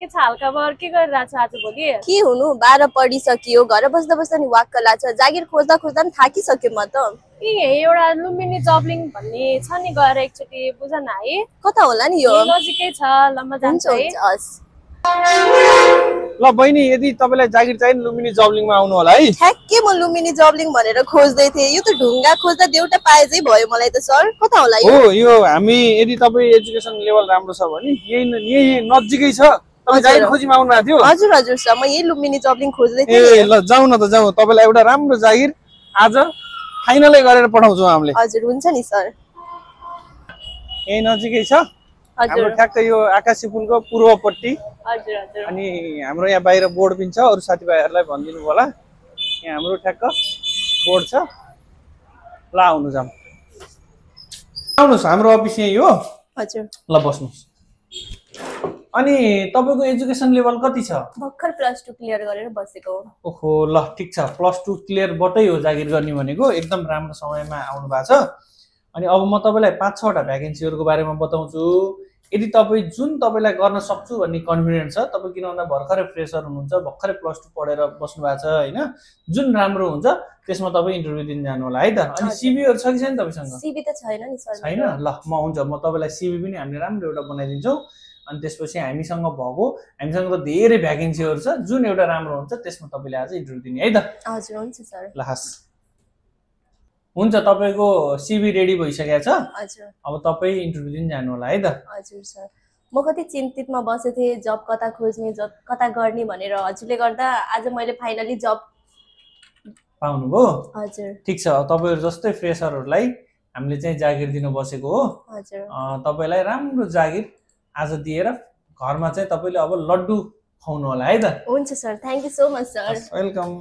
के छ हालखबर के गरिरहेछ आजभोलि के हुनु 12 पढिसकियो घर बस्दा बस्दा नि वाक्क लाग्छ जागिर खोज्दा खोज्दा नि थाकिसक्यो म त एउटा लुम्बिनी जबलिङ भन्ने छ नि गएर एकचोटि बुझ न है कता होला नि यो नजिकै छ ल म जान्छु है हस् ल बहिनी यदि तपाईलाई जागिर चाहिए लुम्बिनी जबलिङमा आउनु होला है ठ्याक्कै म लुम्बिनी जबलिङ भनेर खोज्दै थिएँ यो त ढुङ्गा खोज्दा देउटा पाए चाहिँ भयो मलाई त सर कता होला यो हो यो हामी यदि तपाईँ एजुकेसन लेभल राम्रो छ भने यही नजिकै छ तपाईँ जागिर खोजीमा आउनु भएको थियो हजुर हजुर सर म यही लुम्बिनी जबलिङ खोज्दै थिएँ ए ल जाउँ न त जाउँ तपाईलाई एउटा राम्रो जागिर आज फाइनलै गरेर पठाउँछौँ हामीले हजुर हुन्छ नि सर यही नजिकै छ हाम्रो ठ्याक्कै यो आकाशी पुलको पूर्वपट्टि हजुर हजुर अनि हाम्रो यहाँ बाहिर बोर्ड पनि छ अरु साथीभाइहरुलाई भनिदिनु होला यहाँ हाम्रो ठ्याक्क बोर्ड छ ल आउनु जाम आउनुस् हाम्रो अफिस यही हो हजुर ल बस्नुस् अनि तपाईको एजुकेसन लेभल कति छ भर्खर प्लस 2 क्लियर गरेर बसेको ओहो ल ठीक छ प्लस 2 क्लियर बटै हो जागिर गर्ने भनेको एकदम राम्रो समयमा आउनु भएको छ अनि अब म तपाईलाई 5-6 वटा भ्याकेन्सीहरुको बारेमा बताउँछु यदि तपाई जुन तपाईलाई गर्न सक्छु भन्ने कन्फिडेन्स छ तपाई किन भन्दा भर्खरै फ्रेशर हुनुहुन्छ भर्खरै प्लस 2 पढेर बस्नु भएको छ हैन जुन राम्रो हुन्छ त्यसमा तपाई इन्टरभ्यु दिन जानु होला है त अनि सीबीहरु छ कि छैन तपाईसँग सीबी त छैन नि सर छैन ल म हुन्छ म तपाईलाई सीबी पनि हामीले राम्रो एउटा बनाइदिन्छौ अनि त्यसपछि हामीसँग त धेरै भ्याकेन्सीहरु छ जुन एउटा राम्रो हुन्छ त्यसमा तपाईले आज इन्टरभ्यु दिने है त हजुर हुन्छ सर ल हस् हुन्छ तपाईको सीबी रेडी भइसकेको छ हजुर अब तपाई इन्टरभ्यु दिन जानु होला है त हजुर सर म कति चिन्तितमा बसे थिए जब कता खोज्ने जब कता गर्ने भनेर हजुरले गर्दा आज मैले फाइनली जब पाउनुभयो हजुर ठीक छ तपाईहरु जस्तै फ्रेशरहरुलाई हामीले चाहिँ जागिर दिन बसेको हो हजुर तपाईलाई राम्रो जागिर आज दिएर घरमा चाहिँ तपाईले अब लड्डु खुवाउनु होला है त हुन्छ sir thank you so much sir welcome